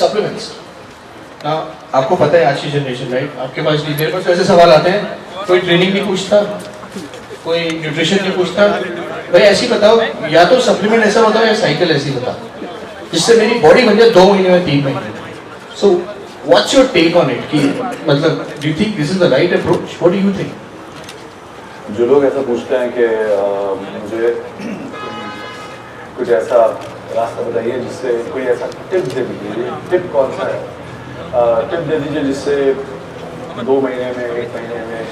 Supplements ना, आपको पता है आज की जनरेशन राइट, आपके पास भी मेरे पास ऐसे सवाल आते हैं, कोई ट्रेनिंग नहीं पूछता, कोई न्यूट्रिशन नहीं पूछता, भाई ऐसी बताओ, या तो सप्लीमेंट ऐसा बताओ या साइकिल ऐसी बताओ जिससे मेरी बॉडी बन जाए 2 महीने में 3 महीने। So what's your take on it कि मतलब do you think this is the right approach, what do you think? जो लोग ऐसा पूछते हैं कि मुझे कुछ ऐसा रास्ता बताइए जिससे कोई ऐसा टिप दे दीजिए, टिप कौन सा है? टिप दे दीजिए जिससे 2 महीने में 1 महीने में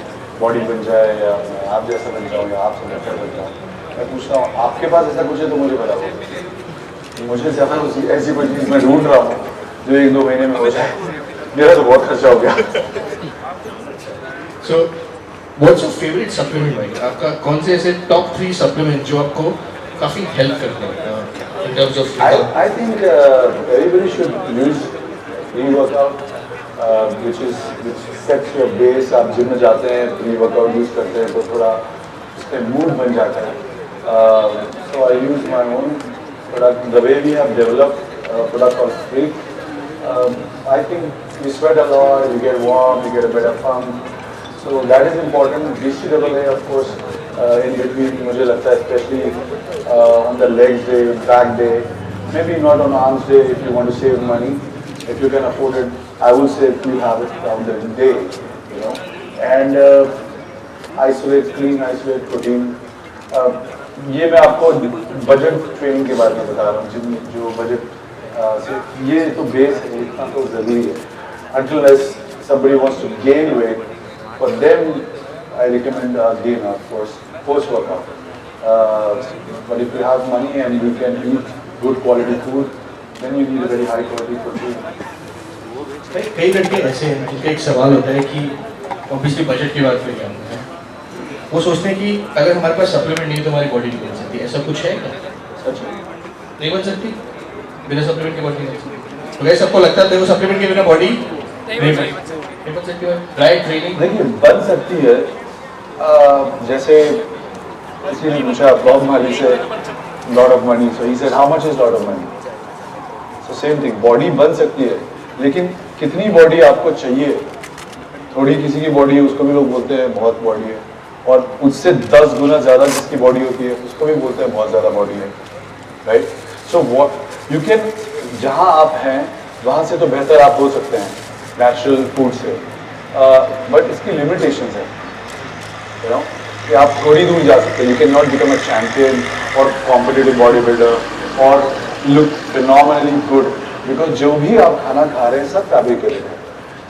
बॉडी बन जाए या मैं आप जैसा बन जाऊँ या आपसे बेहतर बन जाऊँ। मैं पूछता हूँ आपके पास ऐसा कुछ है तो मुझे बताओ। मुझे ज़्यादा ऐसी कोई चीज़ मैं ढूंढ रहा हूँ जो 1-2 महीने में हो जाए, मेरा तो बहुत खर्चा हो गया। सो व्हाट्स योर फेवरेट सप्लीमेंट भाई? आपका कौन से ऐसे टॉप 3 सप्लीमेंट जो आपको काफ़ी हेल्प करते हैं in terms of I think everybody should use pre-workout, which sets your base. आप जिम में जाते हैं, pre-workout यूज करते हैं तो थोड़ा उसके मूड बन जाता है. So I use my own product. The way we have developed a product called Freak, I think you sweat a lot, you get warm, you get a better pump. So that is important. BCAA of course in between, मुझे लगता है especially on the legs day, back day, maybe not on arms day if you want to save money. If you can afford it, I would say you have it on the day, you know. And isolate, clean, isolate protein. ये मैं आपको budget training के बारे में बता रहा हूँ, जिन जो बजट से ये तो बेस है, इतना तो ज़रूरी है. Until somebody wants to gain weight, for them I recommend gain of course post workout. But if you have money and you can eat good quality food, then you need a very high quality protein. कई लड़के ऐसे हैं जिनका एक सवाल होता है कि ऑब्वियसली बजट की बात करें हम, वो सोचते हैं कि अगर हमारे पास सप्लीमेंट नहीं है तो हमारी बॉडी नहीं बन सकती. ऐसा कुछ है क्या? सच नहीं बन सकती बिना सप्लीमेंट के बॉडी नहीं बन सकती. तो कैसे सबको लगता है वो सप्लीमेंट के बिना बॉडी नहीं बन सकती? राइट ट्रेनिंग देखिए बन सकती है. जैसे किसी ने पूछा बॉब मार्ली से lot of money, so he said how much is lot of money. So same thing, body बन सकती है लेकिन कितनी बॉडी आपको चाहिए. थोड़ी किसी की बॉडी है उसको भी लोग बोलते हैं बहुत बॉडी है, और उससे 10 गुना ज़्यादा जिसकी बॉडी होती है उसको भी बोलते हैं बहुत ज़्यादा बॉडी है. Right. So what you can, जहाँ आप हैं वहाँ से तो बेहतर आप हो सकते हैं नेचुरल फूड से, बट इसकी लिमिटेशंस है. यू नो कि आप थोड़ी दूर जा सकते हैं. You can not become a champion और कॉम्पिटिटिव बॉडी बिल्डर और लुक फिनोमिनली गुड, बिकॉज जो भी आप खाना खा रहे हैं सब फैब्रिकेटेड है.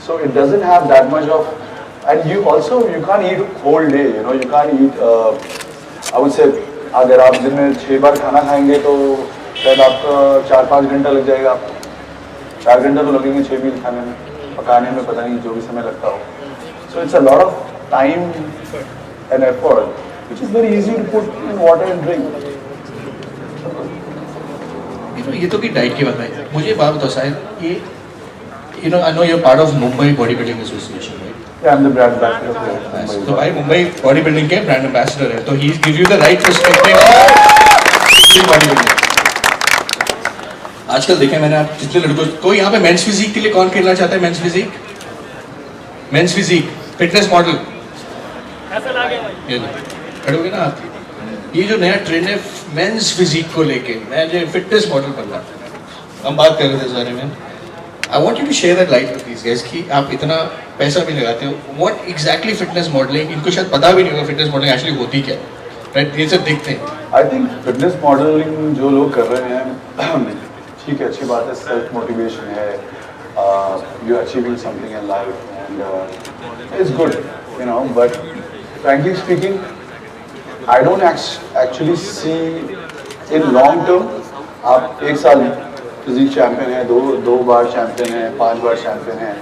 So it doesn't have that much of, and you also you can't eat whole day. You know you can't eat, I would say अगर आप दिन में 6 बार खाना खाएंगे तो शायद आपका 4-5 घंटा लग जाएगा. आपको 4 घंटा तो लगेंगे 6 मील खाने में, पकाने में पता नहीं जो भी समय लगता हो. So it's a lot of time and effort, which is very easy to put in water and drink. ये तो की डाइट की बात है. मुझे बात बताओ शायद ये, you know I know you're part of Mumbai Bodybuilding Association, right? Yeah, I'm the brand ambassador of Mumbai. तो भाई मुंबई बॉडी बिल्डिंग के ब्रांड एम्बेसडर है, तो ही give you the right perspective of body building. आजकल देखें मैंने, आप जितने लड़कों को यहाँ पे मेंस फिजिक के लिए कौन खेलना चाहता है? मेंस फिजिक फिटनेस मॉडल खड़ोगे ना आप. ये जो नया ट्रेंड है मेंस फिजिक को लेके, मैं जो फिटनेस मॉडल बनना, हम बात कर रहे थे इस बारे में. I want you to share that light with these guys कि आप इतना पैसा भी लगाते हो, व्हाट एग्जैक्टली फिटनेस मॉडलिंग, इनको शायद पता भी नहीं होगा फिटनेस मॉडलिंग एक्चुअली होती क्या है. राइट, ये सब देखते हैं. आई थिंक फिटनेस मॉडलिंग जो लोग कर रहे हैं ठीक है, अच्छी बात है, सेल्फ मोटिवेशन है, you are achieving something in life and it's good, you know. But frankly speaking, I don't actually see in long term. आप 1 साल फिजिक चैंपियन है, दो बार चैंपियन है, 5 बार चैंपियन है,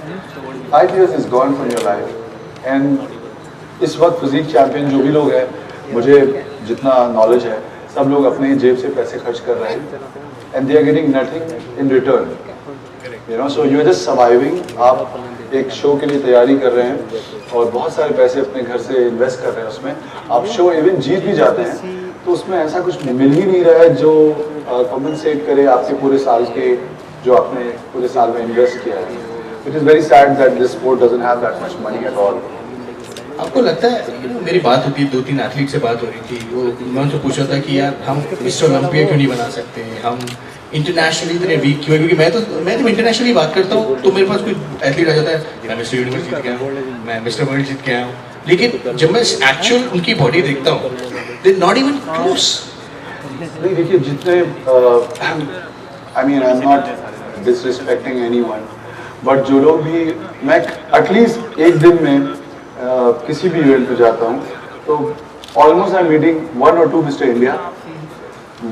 5 years is gone from your life. And इस वक्त physique champion जो भी लोग हैं, मुझे जितना नॉलेज है, सब लोग अपने जेब से पैसे खर्च कर रहे हैं and they are getting nothing in return. You know, so you are just surviving. आप एक शो के लिए तैयारी कर रहे हैं और बहुत सारे पैसे अपने घर से इन्वेस्ट कर रहे हैं उसमें. आप शो इवन जीत भी जाते हैं तो उसमें ऐसा कुछ मिल ही नहीं रहा है जो कॉम्पनसेट करे आपके पूरे साल के जो आपने पूरे साल में इन्वेस्ट किया है. It is very sad that this sport doesn't have that much money at all. आपको लगता है मेरी बात होती है 2-3 एथलीट से बात हो रही थी, वो मैं उनसे पूछा था कि यार हम मिस्टर ओलंपिया क्यों नहीं बना सकते, हम इंटरनेशनली इतने वीक क्यों है, क्योंकि मैं जब इंटरनेशनली बात करता हूँ तो मेरे पास कोई एथलीट आ जाता है, मैं मिस्टर यूनिवर्स जीत गया हूँ, मैं मिस्टर वर्ल्ड जीत गया हूँ, लेकिन जब मैं एक्चुअल उनकी बॉडी देखता हूँ दे नॉट इवन क्लोज. नहीं देखिए जितने I mean I am not disrespecting anyone, but जो लोग भी, मैं एटलीस्ट एक दिन में किसी भी इवेंट पे जाता हूँ तो almost I am meeting 1 or 2 mister India,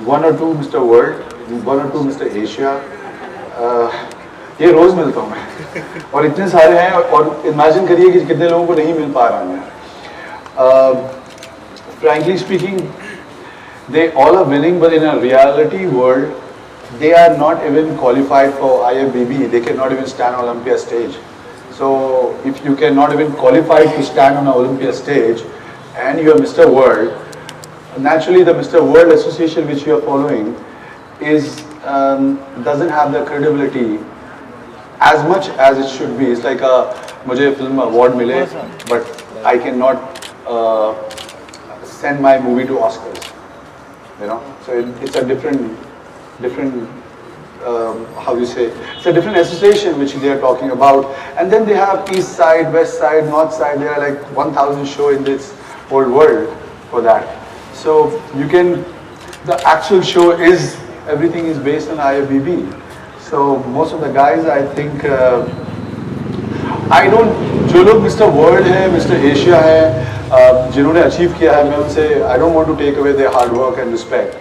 1 or 2 mister world, 1 or 2 mister Asia. ये रोज मिलता हूँ मैं और इतने सारे हैं, और इमेजिन करिए कि कितने लोगों को नहीं मिल पा रहा है. Frankly speaking they all are winning, but in a reality world they are not even qualified for IFBB. They cannot even stand on Olympia stage. So if you cannot even qualify to stand on an Olympia stage and you are Mr. World, naturally the Mr. World Association which you are following is doesn't have the credibility as much as it should be. It's like a मुझे film award मिले, but I cannot send my movie to Oscars. You know, so it's a different how you say, it's a different association which they are talking about, and then they have east side, west side, north side. There are like 1,000 show in this whole world for that. So you can, the actual show is, everything is based on IFBB. So most of the guys, I think I don't, जो लोग mister world है, mister Asia है, जिन्होंने achieve किया है, मैं उनसे I don't want to take away their hard work and respect,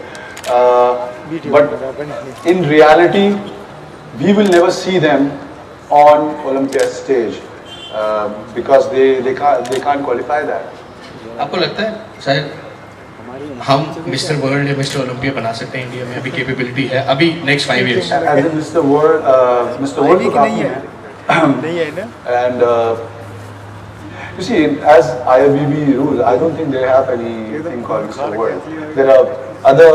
but in reality we will never see them on Olympia stage because they can't qualify that. आपको लगता है शायद हम मिस्टर वर्ल्ड या मिस्टर ओलंपिया बना सकते हैं India में? अभी कैपेबिलिटी है, अभी next 5 years as mister world तो काफी है नहीं है ना. and you see, as IFBB rule, I don't think they have anything called Mr. World. There are other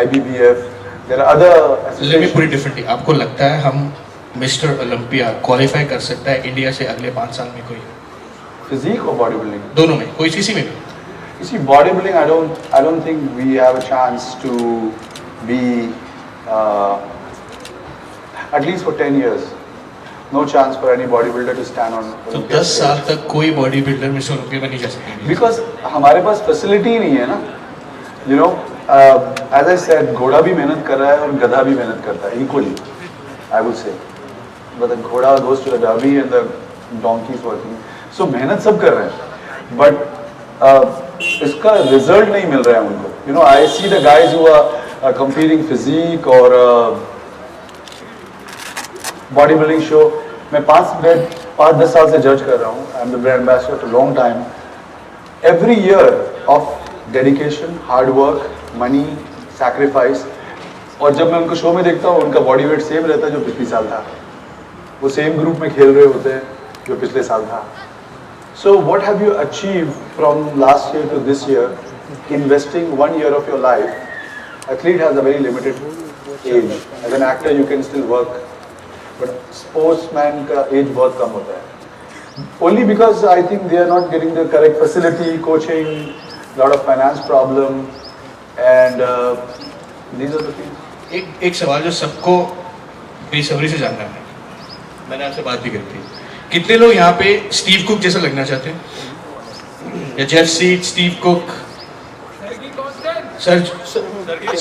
IBBF, there are other let me associations. Put it differently. आपको लगता है हम मिस्टर ओलंपिया क्वालिफाई कर सकता है India से अगले 5 साल में? कोई Physique or bodybuilding? दोनों में, कोई किसी में भी? You see, bodybuilding, I don't think we have a chance to be at least for 10 years. No chance for any bodybuilder to stand on तो Olympia 10 साल stage. तक कोई बॉडी बिल्डर मिस्टर ओलंपिया में नहीं जा सकते. Because हमारे पास facility ही नहीं है ना. You know, as I said, घोड़ा भी मेहनत कर रहा है और गधा भी मेहनत करता है equally, I would say. But the घोड़ा goes to the derby and the donkey is working. So मेहनत सब कर रहे हैं, but इसका रिजल्ट नहीं मिल रहा है उनको. You know, I see the guys who are competing physique or body building show. मैं 5-10 साल से जज कर रहा हूँ. I am the brand ambassador for long time. Every year of dedication, hard work, money, sacrifice, और जब मैं उनको शो में देखता हूँ उनका बॉडी वेट सेम रहता है जो पिछले साल था. वो सेम ग्रुप में खेल रहे होते हैं जो पिछले साल था. So what have you achieve from last year to this year, investing 1 year of your life. Athlete has a very limited age. As an actor you can still work, but sportsman का as बहुत कम होता है. Only because I think they are not getting the correct facility, coaching, lot of finance problem, and these are the things. एक सवाल जो सबको बेसब्री से जानना है, मैंने आपसे बात भी करी थी, कितने लोग यहाँ पे स्टीव कुक जैसा लगना चाहते हैं, या Jeff Seid, Steve Cook,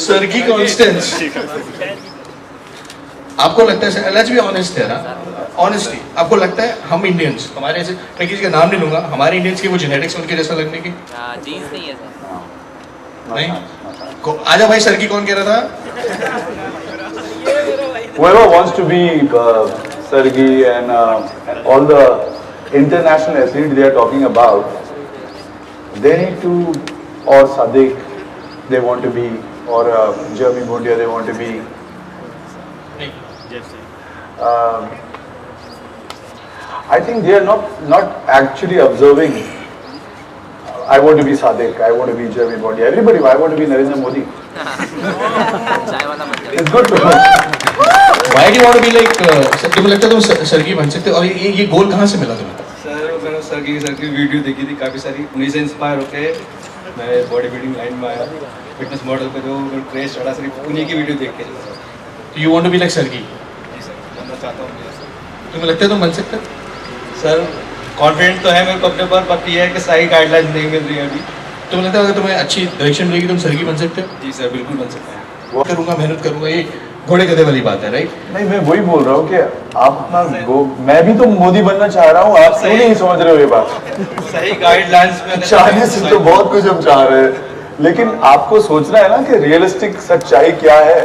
Sergi Constance? आपको लगता है, लेट्स बी ऑनेस्ट है ना, ऑनेस्टली आपको लगता है हम इंडियंस, हमारे ऐसे, मैं किसी का नाम नहीं लूंगा, हमारे इंडियंस की वो जेनेटिक्स उनके जैसा लगने की? जीन्स नहीं है सर. नहीं. आजा भाई, सर्गी कौन कह रहा था? Whoever wants to be Sergey and all the international athletes they are talking about, they need to, or Sadiq they want to be, or Jeremy Bundia they want to be. I think they are not actually observing. I want to be Sadiq, I want to be Jeremy Bundia. Everybody, I want to be Narendra Modi. चाय वाला बन जाए. It's good to Why do you want to be like? तुम्हें लगता है तुम सरगी बन सकते हो और ये गोल कहाँ से मिला तुम्हें? सर मैंने सर की वीडियो देखी थी काफ़ी सारी, उन्हीं से इंस्पायर होके मैं बॉडी बिल्डिंग लाइन में आया। फिटनेस मॉडल पे जो क्रेज चढ़ा सिर्फ उन्हीं की वीडियो देख के। You want to be like सरगी? जी सर, बनना चाहता हूँ। तुम्हें लगता है तुम बन सकते हो? सर कॉन्फिडेंस तो है मेरे को अपने पर, बाकी ये है कि सही गाइडलाइंस नहीं मिल रही है अभी। तुम्हें लगता है अगर तुम्हें अच्छी डायरेक्शन मिलेगी तुम सरगी बन सकते हो? जी सर, बिल्कुल बन सकते हैं। वो करूँगा, मेहनत करूँगा, ये घोड़े गधे वाली बात है, राइट? नहीं, मैं वही बोल रहा हूँ कि आप अपना मैं भी तो मोदी बनना चाह रहा हूँ, आप क्यों नहीं समझ रहे हो ये बात? सही गाइडलाइंस में चाहने से तो बहुत कुछ हम चाह रहे हैं, लेकिन आपको सोचना है ना कि रियलिस्टिक सच्चाई क्या है,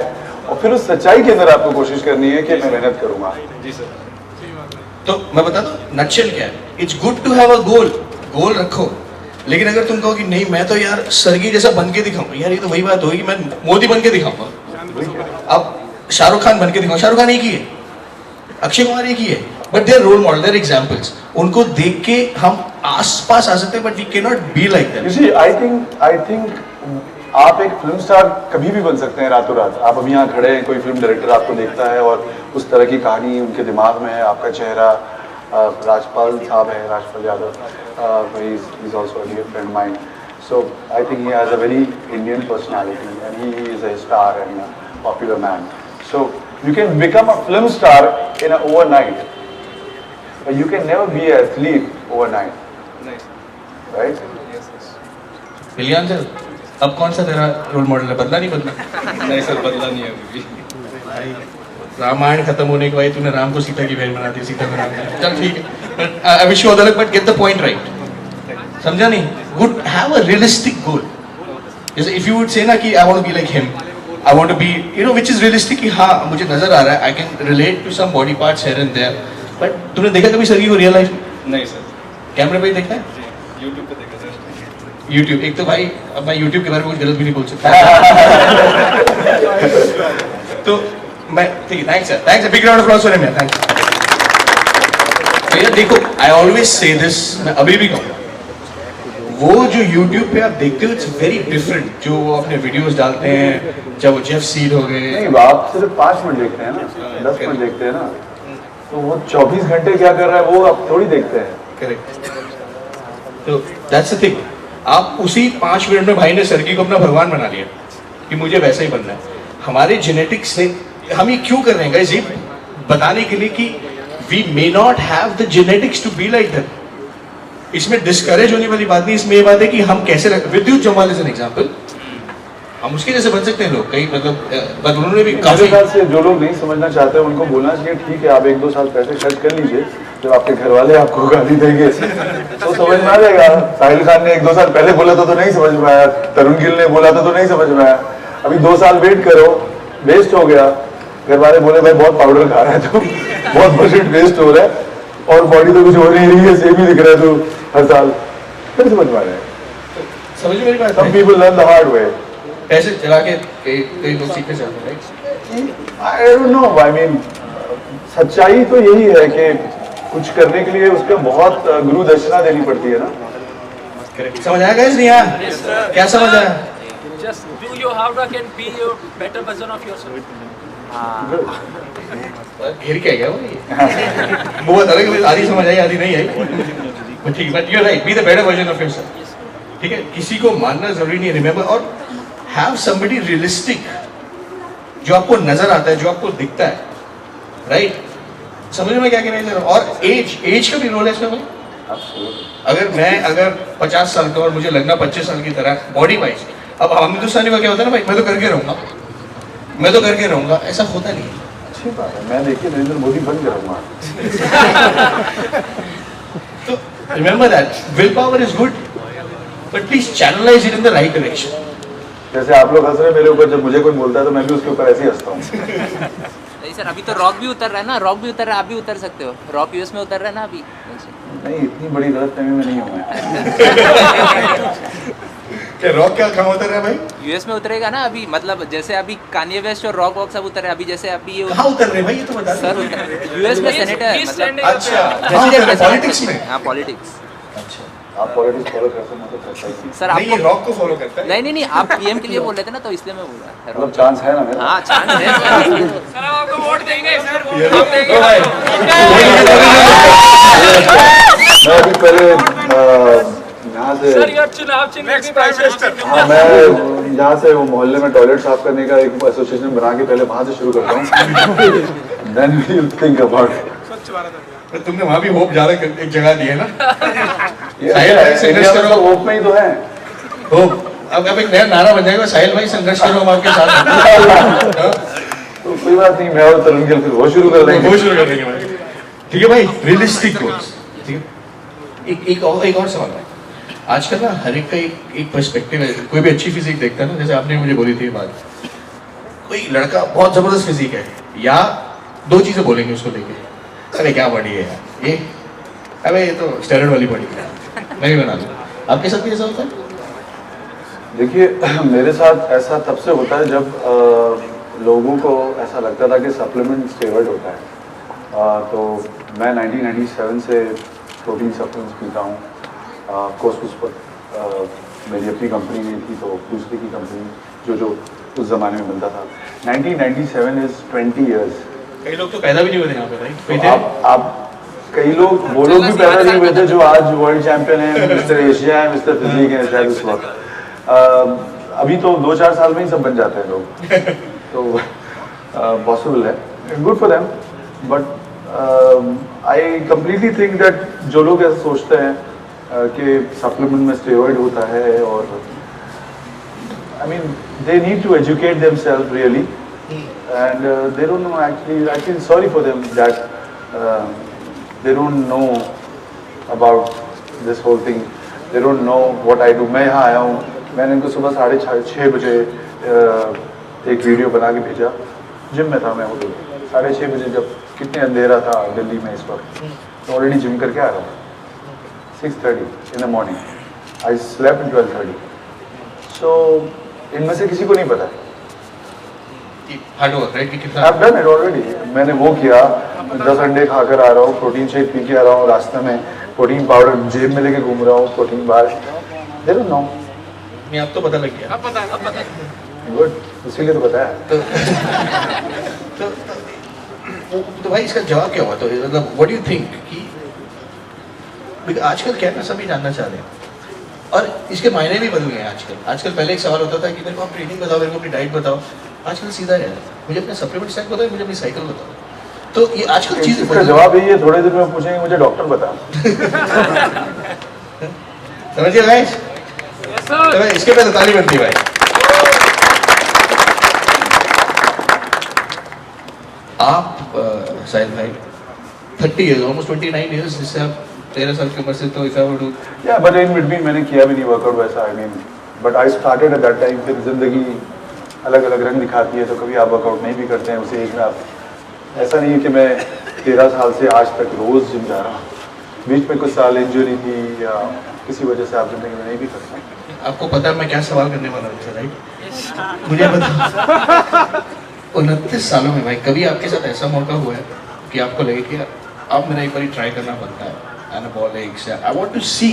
और फिर उस सच्चाई के अंदर आपको कोशिश करनी है कि मैं मेहनत करूंगा। जी सर। तो मैं बता दूं नटशेल क्या है। It's good to have a goal रखो, लेकिन अगर तुम कहो कि नहीं मैं तो यार सरगी जैसा बन के दिखाऊंगा, यार ये तो वही बात होगी, मैं मोदी बन के दिखाऊंगा। अब शाहरुख खान बन के दिखाऊंगा, शाहरुख खान एक ही है, अक्षय कुमार एक ही है, but they are role model, they are examples. उनको देख के हम आस-पास आ सकते हैं, but we can not be like that. You see, I think आप एक फिल्म स्टार कभी भी बन सकते हैं रातों रात। आप अभी यहाँ खड़े हैं, कोई फिल्म डायरेक्टर आपको देखता है और उस तरह की कहानी उनके दिमाग में है, आपका चेहरा। राजपाल साहब है, Rajpal Yadav, he is also a dear friend mine, so I think he has a very Indian personality and he is a star and a popular man. So you can become a film star in a overnight, but you can never be an athlete overnight, नहीं sir. right? Kalyan sir, अब कौन सा तेरा role model है? बदला नहीं बदला? नहीं सर, बदला नहीं है अभी भी। रामायण खत्म होने के बाद तूने राम को सीता की बहन बना दी, सीता को राम बना। चल ठीक है, I wish you all the luck, but get the point right. समझा नहीं? Good, have a realistic goal. जैसे इफ यू वुड से ना कि I want to be like him, I want to be, you know, which is realistic, कि हाँ मुझे नजर आ रहा है, I can relate to some body parts here and there, but तूने देखा कभी सरगी को रियल लाइफ में? नहीं सर। कैमरे पे ही देखा है? जी, यूट्यूब पे देखा सर। यूट्यूब, एक तो भाई अब मैं यूट्यूब के बारे में कुछ गलत भी नहीं बोल सकता। तो मैं ठीक है, thanks sir, thanks, big round of applause for him, thanks. भैया देखो, आई ऑलवेज से दिस, मैं अभी भी कहूँगा, वो जो YouTube पे आप देखते हो इट्स वेरी डिफरेंट, जो वो अपने वीडियोस डालते हैं, जब वो जेफ सीड हो गए। नहीं, आप सिर्फ 5 मिनट देखते हैं ना, 10 मिनट देखते हैं ना, तो वो 24 घंटे क्या कर रहा है वो आप थोड़ी देखते हैं। करेक्ट, तो दैट्स द थिंग। आप उसी 5 मिनट में भाई ने सरगी को अपना भगवान बना लिया कि मुझे वैसा ही बनना है। हमारे जेनेटिक्स ने, हम ये क्यों कर रहे हैं गाइस, ये बताने के लिए कि we may not have the genetics to be like that. इसमें डिस्करेज होने वाली बात नहीं, इसमें ये बात है कि हम कैसे, विद्युत जम्वाल इज एन एग्जांपल, हम उसके जैसे बन सकते हैं लोग कई, मतलब उन्होंने भी मेरे काफी। ख्याल से जो लोग नहीं समझना चाहते उनको बोलना चाहिए ठीक है, आप 1-2 साल पैसे खर्च कर लीजिए, जब आपके घर वाले आपको गाली देंगे तो समझ में आ जाएगा। साहिल खान ने 1-2 साल पहले बोला था तो नहीं समझ में आया, तरुण गिल ने बोला था तो नहीं समझ में आया, अभी 2 साल वेट करो, वेस्ट हो गया। घर वाले बोले भाई बहुत पाउडर खा रहा है तो बहुत बजट वेस्ट हो रहा है, और बॉडी तो कुछ हो नहीं रही है, सेम ही दिख रहा है तो हर साल, फिर समझ में आ रहा है। समझ मेरी बात? Some people learn the hard way. पैसे चला के कई लोग सीखने चाहते हैं, right? I don't know, I mean, सच्चाई तो यही है कि कुछ करने के लिए उसका बहुत गुरु दक्षिणा देनी पड़ती है ना। करेक्ट, समझ आया गाइस? नहीं आया? क्या समझ आया? Just do your hard work and be your better version of yourself. घेर के आ गया वो ये। वो बता रहे कि आधी समझ आई आधी नहीं आई, बट ठीक है, but you are right, be the better version of yourself. ठीक है, किसी को मानना जरूरी नहीं, रिमेंबर, और हैव समबडी रियलिस्टिक, जो आपको नजर आता है, जो आपको दिखता है, राइट? समझ में क्या कहना है? और एज का भी रोल है इसमें भाई। अगर 50 साल का और मुझे लगना 25 साल की तरह बॉडी वाइज, अब हम हिंदुस्तानी का क्या होता है ना भाई, मैं तो करके रहूंगा, ऐसा होता नहीं है। अच्छी बात है, मैं देखिए नरेंद्र मोदी बन करूंगा। तो remember that will power is good, but please channelize it in the right direction. जैसे आप लोग हंस रहे हैं मेरे ऊपर, जब मुझे कोई बोलता है तो मैं भी उसके ऊपर ऐसे ही हंसता हूँ। नहीं सर, अभी तो रॉक भी उतर रहा है ना, रॉक भी उतर रहा है, आप भी उतर सकते हो। रॉक यूएस में उतर रहा है ना अभी। नहीं, इतनी बड़ी गलतफहमी में नहीं हूँ मैं। क्या रॉक क्या कहाँ उतर रहा है भाई? यूएस में उतरेगा ना अभी, मतलब जैसे अभी कान्ये वेस्ट और रॉक वॉक सब उतर रहे हैं अभी, जैसे अभी ये कहाँ उतर रहे हैं भाई, ये तो बता दो। सर यूएस में सेनेटर, मतलब अच्छा, पॉलिटिक्स में। हाँ पॉलिटिक्स। अच्छा, आप पॉलिटिक्स फॉलो करते हैं, मैं तो करता ही नहीं। सर नहीं, ये आपको रॉक को फॉलो करता है। नहीं, आप पीएम के लिए बोल रहे थे ना, तो इसलिए मैं बोल रहा था। मतलब चांस है ना मेरा? हाँ चांस है। सर अब आपको तो वोट देंगे सर, वोट ये हम देंगे भाई। मैं अभी पहले यहाँ से सर यार चुनाव चिन्ह भी प्राइम हाँ मैं यहाँ से वो मोहल्ले में टॉयलेट साफ करने का एक एसोसिएशन बना के पहले वहाँ से शुरू करता हूँ देन यू थिंक अबाउट तुमने वहाँ भी होप ज्यादा एक जगह दी है ना साहिल भाई संघर्ष इंडिया में करो तो होप में ही तो है होप अब एक नया नारा बन जाएगा साहिल भाई संघर्ष करो हम आपके साथ हैं। तो कोई बात नहीं मैं और तरुण गिल फिर वो शुरू कर देंगे वो शुरू कर देंगे भाई ठीक है भाई रियलिस्टिक गोल्स ठीक है एक और सवाल है आजकल ना हर एक का एक पर्सपेक्टिव है कोई भी अच्छी फिजिक देखता है ना जैसे आपने मुझे बोली थी ये बात कोई लड़का बहुत जबरदस्त फिजिक है या दो चीजें बोलेंगे उसको लेके अरे क्या बॉडी है यार ये अबे ये तो स्टेरॉइड वाली बॉडी है मैं भी बना लूँ आपके साथ भी ऐसा होता है देखिए मेरे साथ ऐसा तब से होता है जब लोगों को ऐसा लगता था कि सप्लीमेंट स्टेरॉइड होता है तो मैं 1997 से प्रोटीन सप्लीमेंट्स पीता हूँ कोर्स उस पर मेरी अपनी कंपनी नहीं थी तो दूसरी की कंपनी जो उस ज़माने में मिलता था 1997 इज़ 20 years कई लोग तो पैदा भी नहीं हुए थे यहाँ पे भाई कोई तो थे आप कई लोग वो लोग भी पैदा नहीं हुए थे जो आज वर्ल्ड चैंपियन है मिस्टर एशिया है मिस्टर फिजिक है शायद उस वक्त अभी तो 2-4 साल में ही सब बन जाते हैं लोग तो पॉसिबल है good for them but I completely think that जो लोग ऐसा सोचते हैं कि सप्लीमेंट में स्टेरॉइड होता है और I mean they need to educate themselves really and they don't know actually I feel sorry for them that they don't know about this whole thing they don't know what I do मैं यहाँ आया हूँ मैंने इनको सुबह 6:30 बजे एक video बना के भेजा जिम में था मैं वो 6:30 बजे जब कितने अंधेरा था दिल्ली में इस वक्त तो ऑलरेडी जिम करके आ रहा हूँ 6:30 in the morning I slept at 12:30 so इनमें से किसी को नहीं पता हार्ड वर्क राइट कि कितना I've done it already. मैंने वो किया 10 अंडे खाकर आ रहा हूँ प्रोटीन शेक पी के आ रहा हूँ रास्ते में प्रोटीन पाउडर जेब में लेके घूम रहा हूँ protein bar they don't know नहीं अब तो पता लग गया अब पता है गुड इसीलिए तो बताया तो भाई इसका जवाब क्या हुआ तो मतलब व्हाट डू यू थिंक कि आजकल क्या ना सभी जानना चाह रहे हैं और इसके मायने भी बदल गए हैं आजकल पहले एक सवाल होता था कि मेरे को आप ट्रेनिंग बताओ मेरे को अपनी डाइट बताओ आजकल सीधा है मुझे अपने सप्लीमेंट स्टैक बताओ मुझे अपनी साइकिल बताओ तो ये आजकल चीज़ इसका जवाब यही है थोड़े दिन में पूछेंगे मुझे डॉक्टर बता समझिए भाई यस तो सर भाई इसके पहले ताली बनती है भाई आप साहिल भाई 30 years almost 29 years जिससे आप 13 साल की उम्र से तो इफ आई वुड या बट इन बिटवीन मैंने किया भी नहीं वर्कआउट वैसा I mean but I started at that time फिर जिंदगी अलग अलग रंग दिखाती है तो कभी आप वर्कआउट नहीं भी करते हैं उसे एज में आप ऐसा नहीं है कि मैं 13 साल से आज तक रोज़ जिम जा रहा हूँ बीच में कुछ साल इंजरी थी या किसी वजह से आप जिंदगी में नहीं भी करते आपको पता है मैं क्या सवाल करने वाला था राइट मुझे बता 29 सालों में भाई कभी आपके साथ ऐसा मौका हुआ है कि आपको लगे कि अब मेरा एक बार ट्राई करना बनता है anabolics I want to see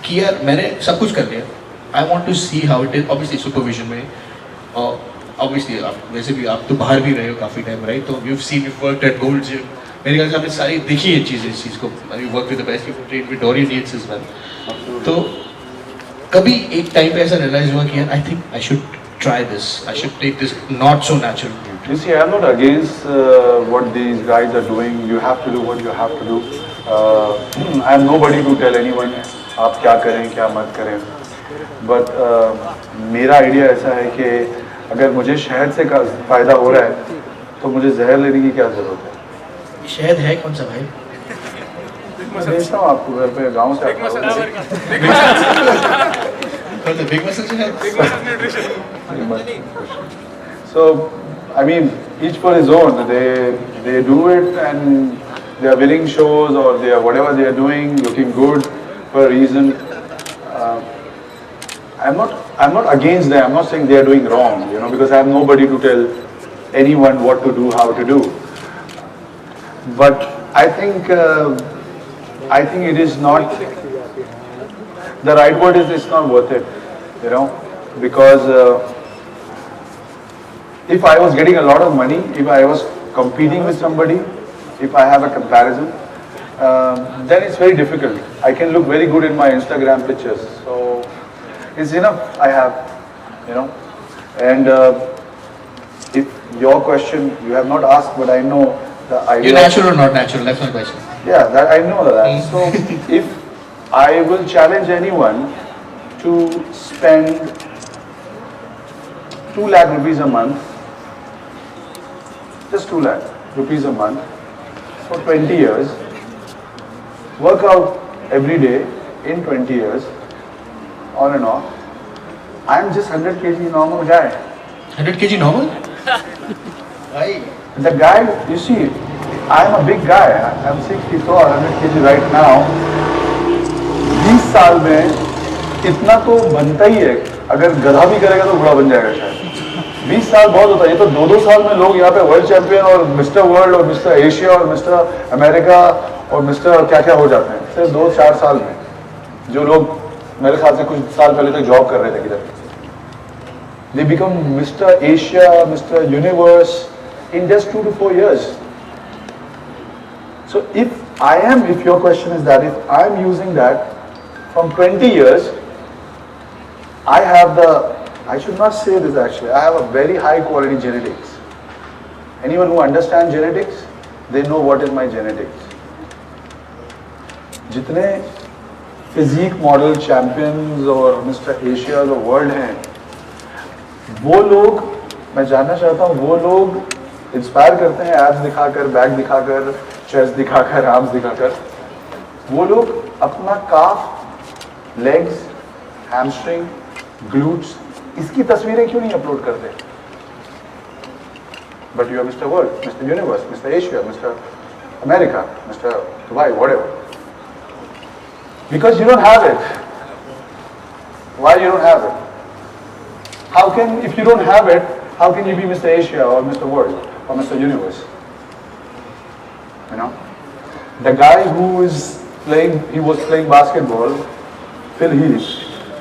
कि यार मैंने सब कुछ कर लिया I want to see how it is obviously supervision में ऑब्वियसली आप वैसे भी आप तो बाहर भी रहे हो काफ़ी टाइम राइट तो you seen you worked eight gold gym मेरे ख्याल से आपने सारी देखी है चीज़ें इस चीज़ को you work with the best you train with Dorian needs as well तो कभी एक टाइम पे ऐसा रियलाइज हुआ कि यार I think I should try this. I should take this not so natural route. You see, I'm not against what these guys are doing. You have to do what you have to do. I am nobody to tell anyone आप क्या करें क्या मत करें. But मेरा idea ऐसा है कि अगर मुझे शहद से फ़ायदा हो रहा है तो मुझे जहर लेने की क्या ज़रूरत है. शहद है कौन सा भाई? मैं भेजता हूँ आपको घर पे गाँव से. बिग मसल शहद. So, I mean, each for his own. They do it and they are winning shows or they are whatever they are doing, looking good for a reason. I'm not against them. I'm not saying they are doing wrong, you know, because I have nobody to tell anyone what to do, how to do. But I think it is not. The right word is it's not worth it, you know, because. If I was getting a lot of money, if I was competing with somebody, if I have a comparison, then it's very difficult. I can look very good in my Instagram pictures, so it's enough I have, you know. And if your question, you have not asked, but I know the idea. You're natural or not natural? That's my question. Yeah, that I know that. So if I will challenge anyone to spend 2 lakh rupees a month, just 2 lakh rupees a month for 20 years, work out every day in 20 years, on and off. I am just 100 kg normal guy. 100 kg normal? Why? The guy, you see, I am a big guy. I am 60 tall, 100 kg right now. 20 साल में इतना तो बनता ही है. अगर गधा भी करेगा तो बुरा बन जाएगा शायद. 20 साल बहुत होता है. ये तो 2-2 साल में लोग यहाँ पे वर्ल्ड चैंपियन और मिस्टर वर्ल्ड और मिस्टर एशिया और मिस्टर अमेरिका और मिस्टर क्या-क्या हो जाते हैं. सिर्फ 2-4 साल में. जो लोग मेरे ख्याल से कुछ साल पहले तक जॉब कर रहे थे किधर. They become Mr. Asia, Mr. Universe in just 2 to 4 years. So if your question is that if I am using that from 20 years, I should not say this actually, I have a very high quality genetics. Anyone who understands genetics, they know what is my genetics. जितने physique model champions और mister Asia और world हैं, वो लोग, मैं जानना चाहता हूँ, वो लोग इंस्पायर करते हैं एब्स दिखाकर, बैक दिखाकर, चेस्ट दिखाकर, आर्म्स दिखाकर. वो लोग अपना काफ, लेग्स, हैमस्ट्रिंग, ग्लूट्स, इसकी तस्वीरें क्यों नहीं अपलोड करते? But you are mister world, mister universe, mister Asia, mister America, mister Dubai, whatever. Because you don't have it. Why you don't have it? How can, if you don't have it, how can you be Mr. Asia or Mr. World or Mr. Universe? You know, the guy who is playing, he was playing basketball, Phil Heath.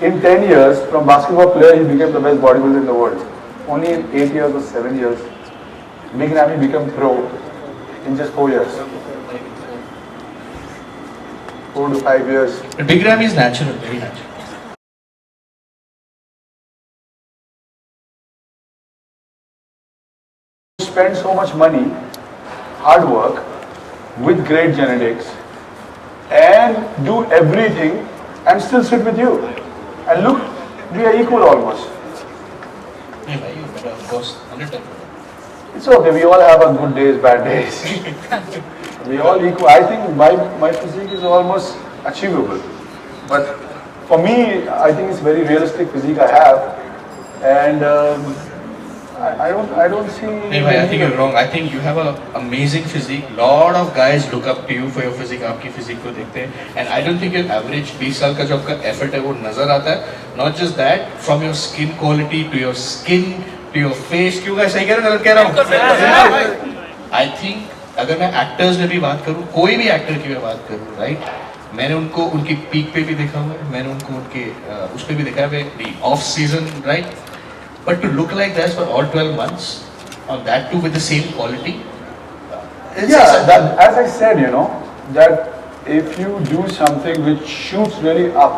In 10 years, from basketball player, he became the best bodybuilder in the world. Only in 8 years or 7 years, Big Ramy became pro in just 4 years. 4 to 5 years. But Big Ramy is natural, very natural. Spend so much money, hard work, with great genetics, and do everything, and still sit with you. And look, we are equal almost. नहीं भाई, you better, of course, 100 times. It's okay, we all have our good days, bad days. We all equal. I think my physique is almost achievable. But for me, I think it's very realistic physique I have. And I don't see... नहीं भाई, I think you're wrong. I think you have an amazing physique. Lot of guys look up to you for your physique. आपकी physique को देखते हैं. And I don't think your average 20 साल का जो आपका effort है वो नजर आता है. Not just that, from your skin quality to your skin to your face. क्यों guys सही कह रहा हूँ, गलत कह रहा हूँ? I think अगर मैं एक्टर्स में भी बात करूँ, कोई भी एक्टर की मैं बात करूँ, राइट, मैंने उनको उनकी पीक पे भी देखा हुआ है, मैंने उनको उनके उस पे भी देखा है, off season, right, but to look like that for all 12 months और that too with the same quality. Yeah, that, as I said, you know, that if you do something which shoots really up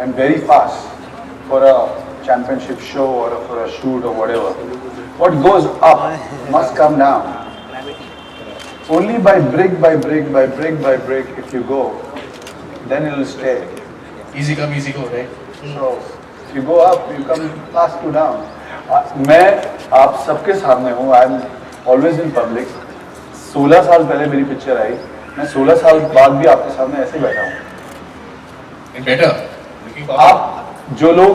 and very fast for a championship show or for a shoot or whatever, what goes up must come down. Only by brick by brick by brick by brick, if you go, then it will stay. Easy come, easy go, right? So, if you go up, you come fast to down. मैं आप सबके सामने हूँ. I am always in public. 16 साल पहले मेरी picture आई. मैं 16 साल बाद भी आपके सामने ऐसे बैठा हूँ. And better. आप जो लोग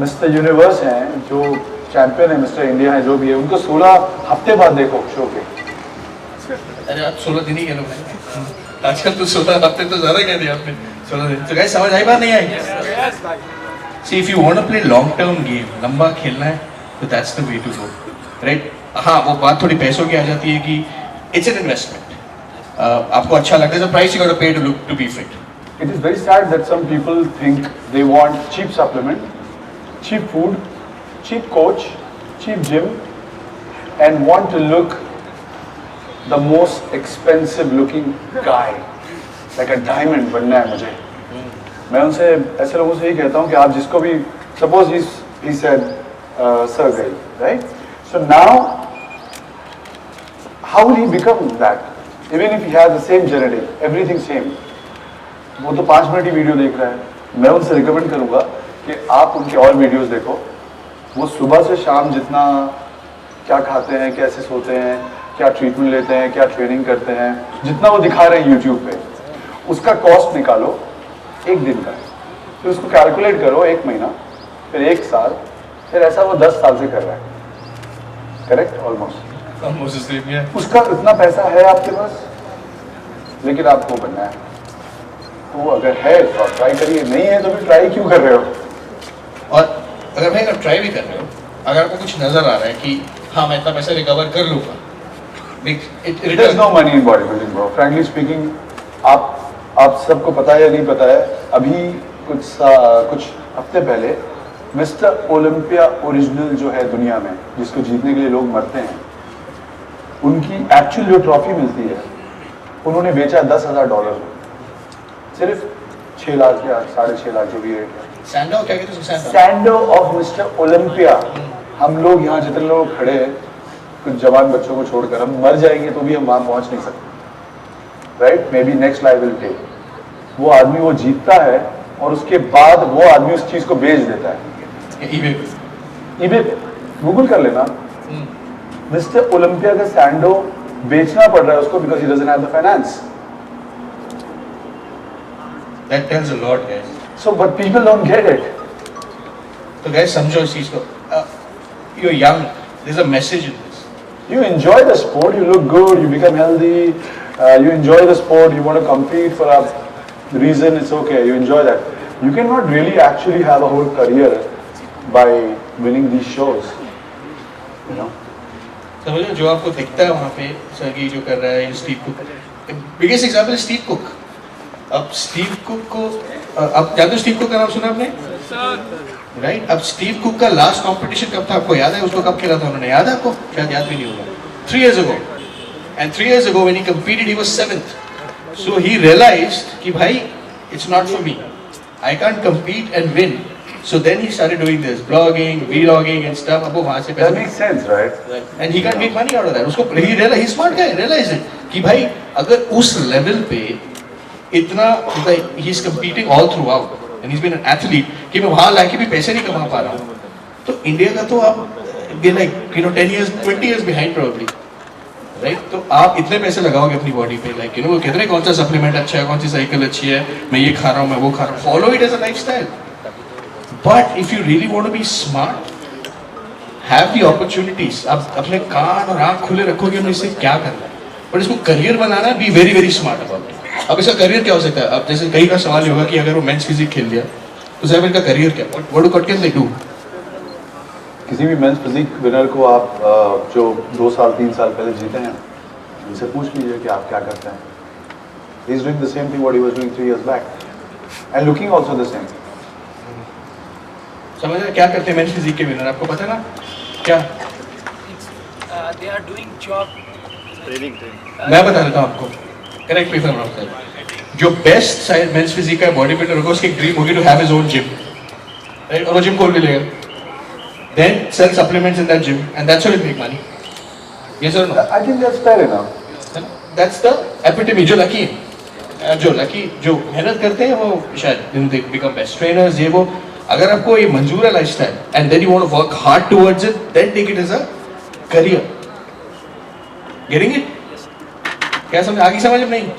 मिस्टर यूनिवर्स हैं, जो चैंपियन है, मिस्टर इंडिया है, जो भी है, उनको 16 हफ्ते बाद देखो शो पे. अरे आप 16 दिन ही कह लो भाई. आजकल तो 16 हफ्ते तो ज़्यादा कह दिया आपने. 16 दिन. तो गाइस समझ आई बात नहीं आई? See, if you want to play long-term game, लंबा खेलना है, तो that's the way to go, right? हाँ, वो बात थोड़ी पैसों की आ जाती है कि it's an investment. आपको अच्छा लगता है, the price you got to pay to be fit. It is very sad that some people think they want cheap supplement, cheap food, cheap coach, cheap gym, and want to look the most expensive looking guy, like a diamond बनना है मुझे। मैं उनसे, ऐसे लोगों से यही कहता हूँ कि आप जिसको भी, suppose he said surgery, right? So now, how will he become that? Even if he has the same genetic, everything same. वो तो 5 मिनट ही वीडियो देख रहा है। मैं उनसे रिकमेंड करूँगा कि आप उनके और वीडियोस देखो। वो सुबह से शाम जितना क्या खाते हैं, कैसे सोते हैं, क्या ट्रीटमेंट लेते हैं, क्या ट्रेनिंग करते हैं, जितना वो दिखा रहे हैं यूट्यूब पे, उसका कॉस्ट निकालो 1 दिन का, फिर उसको कैलकुलेट करो 1 महीना, फिर 1 साल, फिर ऐसा वो 10 साल से कर रहा है। करेक्ट? ऑलमोस्ट। उसका इतना पैसा है आपके पास, लेकिन आपको बनना है। तो अगर है तो ट्राई करिए, नहीं है तो भी ट्राई क्यों कर रहे हो? और अगर भाई अगर ट्राई भी कर रहे हो, अगर आपको कुछ नजर आ रहा है कि हाँ मैं इतना पैसा रिकवर कर लूँगा, There's no money in bodybuilding, bro. Frankly speaking, आप सबको पता है या नहीं पता है, अभी कुछ हफ्ते पहले मिस्टर ओलंपिया ओरिजिनल जो है दुनिया में, जिसको जीतने के लिए लोग मरते हैं, उनकी एक्चुअल जो ट्रॉफी मिलती है, उन्होंने बेचा $10,000 में, सिर्फ 6 लाख या 6.5 लाख जो भी रेट है। सैंडो क्या कहते हैं? सैंडो ऑफ मिस्टर ओलंपिया। हम लोग यहाँ जितने लोग खड़े हैं, कुछ जवान बच्चों को छोड़कर, हम मर जाएंगे तो भी हम वहाँ पहुँच नहीं सकते, right? Maybe next life will take. वो आदमी वो जीतता है और उसके बाद वो आदमी उस चीज़ को बेच देता है ईबे पे। गूगल कर लेना, मिस्टर ओलंपिया का सैंडो बेचना पड़ रहा है उसको because he doesn't have the finance. That tells a lot, guys. So, but people don't get it. तो guys समझो इस चीज को। You're young. There's a message in this. You enjoy the sport, you look good, you become healthy, you enjoy the sport, you want to compete for a reason, it's okay, you enjoy that. You cannot really actually have a whole career by winning these shows, you know. समझो जो आपको दिखता है वहाँ पे, सर्गी जो कर रहा है, Steve cook, biggest example Steve cook. अब स्टीव कुक को, अब जानते हो स्टीव कुक का नाम सुना आपने? राइट? अब स्टीव कुक का लास्ट कंपटीशन कब था आपको याद है? उसको कब खेला था उन्होंने, याद है आपको? शायद याद भी नहीं होगा। 3 years ago, and 3 years ago when he competed he was 7th. So he realized कि भाई it's not for me, I can't compete and win. So then he started doing this blogging, vlogging and stuff. अब वो वहाँ से That makes sense, right? and he can't make money out of that. उसको he realized, he's smart guy, realized it कि भाई अगर उस level पे इतना, he's competing all throughout and he's been an athlete, कि मैं वहाँ लाके भी पैसे नहीं कमा पा रहा हूँ, तो इंडिया का तो आप like 10 years 20 years behind probably, right? तो आप इतने पैसे लगाओगे अपनी बॉडी पे, like कहते हैं कौन सा सप्लीमेंट अच्छा है, कौन सी साइकिल अच्छी है, मैं ये खा रहा हूँ, मैं वो खा रहा हूँ, follow it as a lifestyle. But if you really want to be smart, have the opportunities. आप अपने कान और आँख खुले रखोगे, हमने इससे क्या करना है, पर इसको करियर बनाना है, be very very smart about it. अब इसका करियर क्या हो सकता है? अब जैसे कई का सवाल होगा कि अगर वो मेंस फिजिक खेल लिया तो साहब इनका करियर क्या? What can they do? किसी भी मेंस फिजिक विनर को आप जो 2 साल 3 साल पहले जीते हैं, उनसे पूछ लीजिए कि आप क्या करते हैं। He is doing the same thing what he was doing 3 years back and looking also the same. समझ रहे क्या करते हैं मेंस फिजिक के विनर? आपको पता है ना क्या? They are doing job. मैं बता देता हूँ आपको, correct me if I am wrong sir. जो बेस्ट साइड मेंस फिजिक का बॉडी बिल्डर होगा, उसकी ड्रीम होगी to have his own gym, right? और वो जिम खोल के लेगा, then sell supplements in that gym and that's how he make money. Yes और no? I think that's fair enough. That's the epitome. जो लकी जो मेहनत करते हैं वो शायद दे बिकम बेस्ट ट्रेनर्स, ये वो। अगर आपको ये मंजूर है lifestyle and then you want to work hard towards it, then take it as a career. Getting it? क्या समझ? आगे समझ नहीं?